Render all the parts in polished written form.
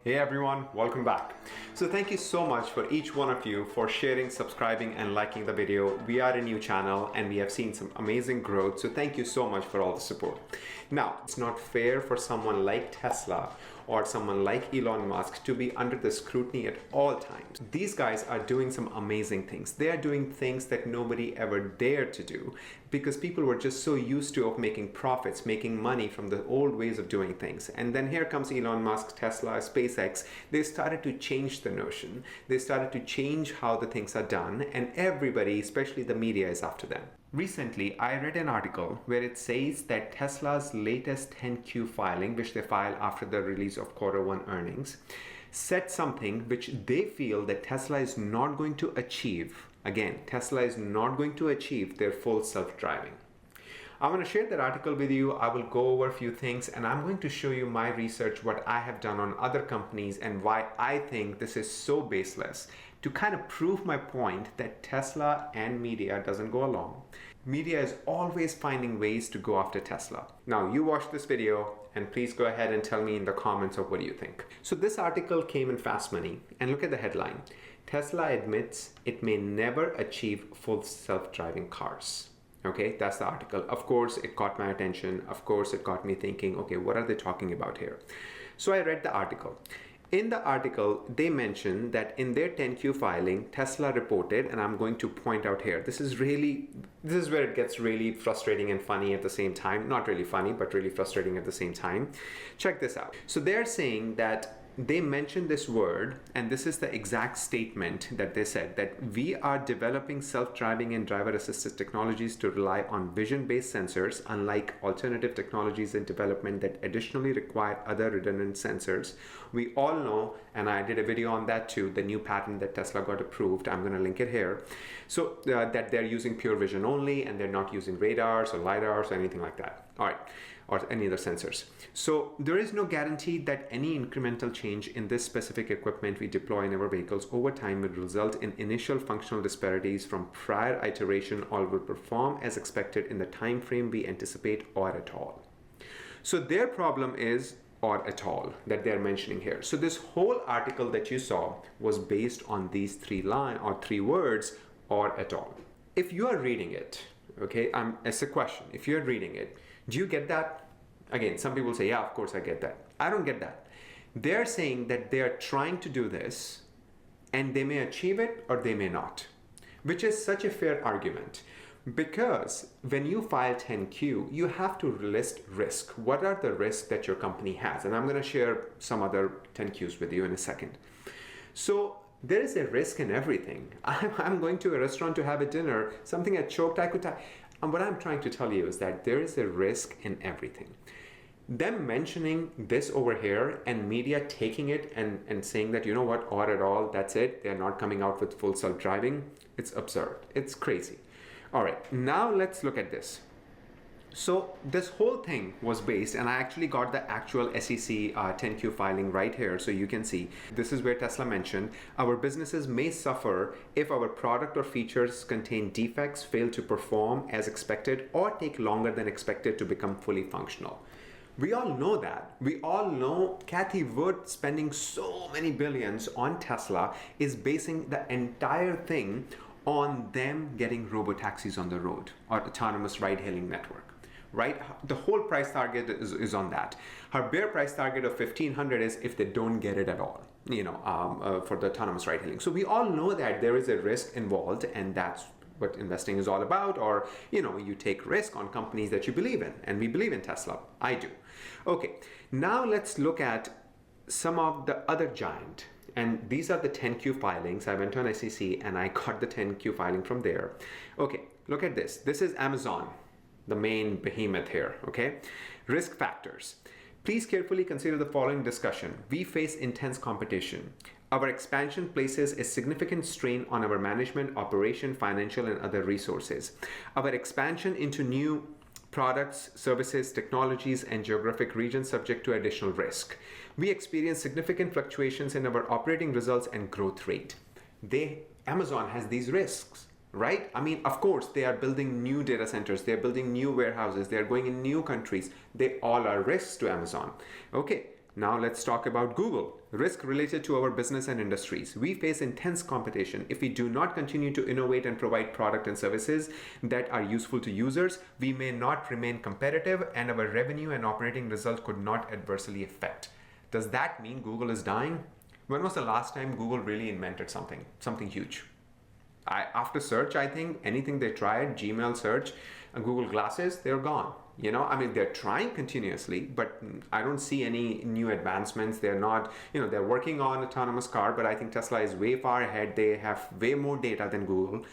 Hey everyone, welcome back. So thank you so much for each one of you for sharing, subscribing and liking the video. We are a new channel and we have seen some amazing growth. So thank you so much for all the support. Now, it's not fair for someone like Tesla or someone like Elon Musk to be under the scrutiny at all times. These guys are doing some amazing things. They are doing things that nobody ever dared to do because people were just so used to of making profits, making money from the old ways of doing things. And then here comes Elon Musk, Tesla, SpaceX. They started to change the notion. They started to change how the things are done, and everybody, especially the media, is after them. Recently, I read an article where it says that Tesla's latest 10Q filing, which they filed after the release of Q1 earnings, said something which they feel that Tesla is not going to achieve. Again, Tesla is not going to achieve their full self-driving. I'm going to share that article with you. I will go over a few things and I'm going to show you my research, what I have done on other companies and why I think this is so baseless, to kind of prove my point that Tesla and media doesn't go along. Media is always finding ways to go after Tesla. Now you watch this video and please go ahead and tell me in the comments of what you think. So this article came in Fast Money and look at the headline. Tesla admits it may never achieve full self-driving cars. Okay, that's the article. Of course, it caught my attention. Of course, it got me thinking, okay, what are they talking about here? So I read the article. In the article, they mentioned that in their 10Q filing, Tesla reported, and I'm going to point out here, this is where it gets really frustrating and funny at the same time. Not really funny, but really frustrating at the same time. Check this out. So they're saying that they mentioned this word, and this is the exact statement that they said, that we are developing self-driving and driver-assisted technologies to rely on vision-based sensors, unlike alternative technologies in development that additionally require other redundant sensors. We all know, and I did a video on that too, the new patent that Tesla got approved. I'm going to link it here. So that they're using pure vision only, and they're not using radars or lidars or anything like that. All right. Or any other sensors. So there is no guarantee that any incremental change in this specific equipment we deploy in our vehicles over time will result in initial functional disparities from prior iteration or will perform as expected in the time frame we anticipate or at all. So their problem is or at all that they're mentioning here. So this whole article that you saw was based on these three words, or at all. If you are reading it, okay, it's a question. If you're reading it, do you get that? Again, some people say, yeah, of course I get that. I don't get that. They're saying that they are trying to do this and they may achieve it or they may not, which is such a fair argument. Because when you file 10Q, you have to list risk. What are the risks that your company has? And I'm going to share some other 10Qs with you in a second. So there is a risk in everything. I'm going to a restaurant to have a dinner, something I choked, I could die. And what I'm trying to tell you is that there is a risk in everything. Them mentioning this over here and media taking it and saying that, you know what, or at all, that's it. They're not coming out with full self-driving. It's absurd. It's crazy. All right, now let's look at this. So this whole thing was based, and I actually got the actual SEC 10Q filing right here, so you can see. This is where Tesla mentioned, our businesses may suffer if our product or features contain defects, fail to perform as expected, or take longer than expected to become fully functional. We all know that. We all know Cathie Wood spending so many billions on Tesla is basing the entire thing on them getting robo-taxis on the road or autonomous ride-hailing network. Right? The whole price target is on that. Her bare price target of $1,500 is if they don't get it at all, for the autonomous ride hailing. So we all know that there is a risk involved, and that's what investing is all about. Or, you take risk on companies that you believe in, and we believe in Tesla. I do. Okay, now let's look at some of the other giant. And these are the 10Q filings. I went on SEC and I got the 10Q filing from there. Okay, look at this. This is Amazon, the main behemoth here, okay? Risk factors. Please carefully consider the following discussion. We face intense competition. Our expansion places a significant strain on our management, operation, financial, and other resources. Our expansion into new products, services, technologies, and geographic regions subject to additional risk. We experience significant fluctuations in our operating results and growth rate. Amazon has these risks. Right? I mean, of course, they are building new data centers, they're building new warehouses, they're going in new countries. They all are risks to Amazon. Okay, now let's talk about Google. risk related to our business and industries. We face intense competition. If we do not continue to innovate and provide product and services that are useful to users, we may not remain competitive and our revenue and operating results could not adversely affect. Does that mean Google is dying? When was the last time Google really invented something huge? After search, I think anything they tried, Gmail search, Google Glasses, they're gone. I mean, they're trying continuously, but I don't see any new advancements. They're not, they're working on autonomous car, but I think Tesla is way far ahead. They have way more data than Google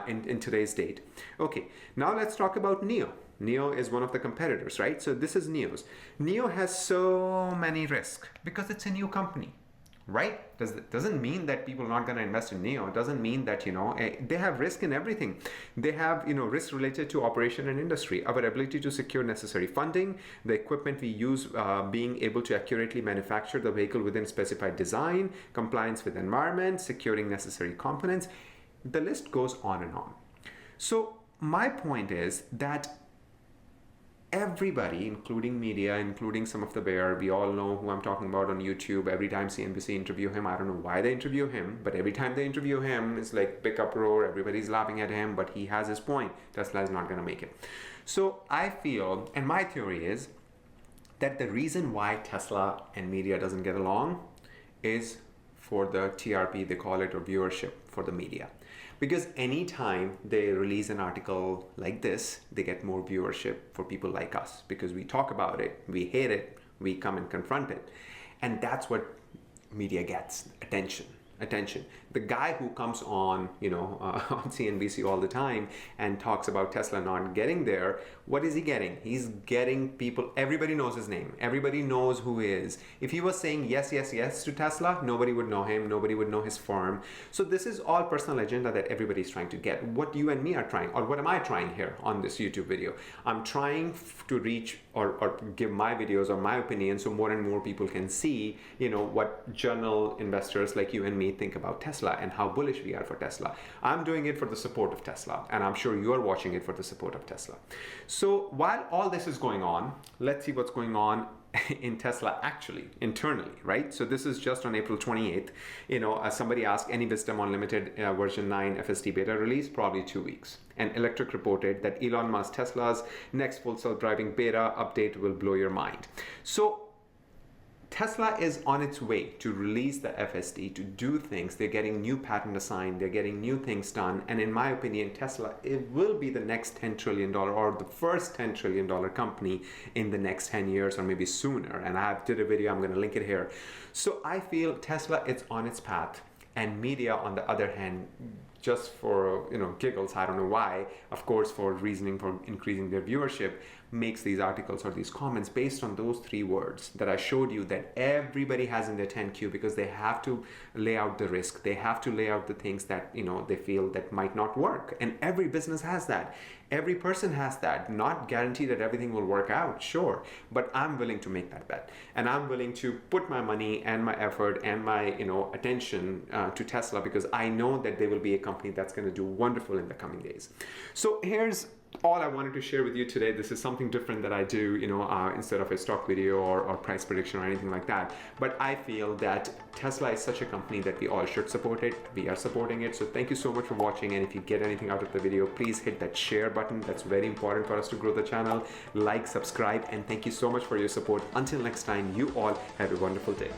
in today's date. Okay, now let's talk about NIO. NIO is one of the competitors, right? So this is NIO's. NIO has so many risks because it's a new company. Right? Doesn't mean that people are not going to invest in NIO. It doesn't mean that, they have risk in everything. They have, risk related to operation and industry, our ability to secure necessary funding, the equipment we use, being able to accurately manufacture the vehicle within specified design, compliance with environment, securing necessary components. The list goes on and on. So my point is that everybody, including media, including some of the bear, we all know who I'm talking about on YouTube. Every time CNBC interview him, I don't know why they interview him, but every time they interview him, it's like big uproar, everybody's laughing at him, but he has his point. Tesla is not going to make it. So I feel, and my theory is, that the reason why Tesla and media doesn't get along is for the TRP, they call it, or viewership for the media. Because anytime they release an article like this, they get more viewership for people like us. Because we talk about it, we hate it, we come and confront it. And that's what media gets, attention. The guy who comes on, on CNBC all the time and talks about Tesla not getting there, what is he getting? He's getting people, everybody knows his name. Everybody knows who he is. If he was saying yes to Tesla, nobody would know him. Nobody would know his firm. So this is all personal agenda that everybody's trying to get. What you and me are trying, or what am I trying here on this YouTube video? I'm trying to reach or give my videos or my opinion so more and more people can see, what journal investors like you and me think about Tesla and how bullish we are for Tesla. I'm doing it for the support of Tesla, and I'm sure you're watching it for the support of Tesla. So while all this is going on, let's see what's going on in Tesla actually, internally, right? So this is just on April 28th. Somebody asked, any wisdom on limited version 9 FSD beta release? Probably 2 weeks. And Electric reported that Elon Musk Tesla's next full self-driving beta update will blow your mind. So Tesla is on its way to release the FSD to do things. They're getting new patent assigned, they're getting new things done. And in my opinion, Tesla, it will be the next $10 trillion or the first $10 trillion company in the next 10 years or maybe sooner. And I did a video, I'm going to link it here. So I feel Tesla is on its path, and media on the other hand, just for giggles, I don't know why, of course for reasoning for increasing their viewership, makes these articles or these comments based on those 3 words that I showed you that everybody has in their 10Q, because they have to lay out the risk. They have to lay out the things that they feel that might not work. And every business has that. Every person has that. Not guarantee that everything will work out, sure, but I'm willing to make that bet. And I'm willing to put my money and my effort and my attention to Tesla, because I know that they will be a company that's going to do wonderful in the coming days. So here's all I wanted to share with you today. This is something different that I do, instead of a stock video or price prediction or anything like that. But I feel that Tesla is such a company that we all should support it. We are supporting it. So thank you so much for watching. And if you get anything out of the video, please hit that share button. That's very important for us to grow the channel. Like, subscribe, and thank you so much for your support. Until next time, you all have a wonderful day.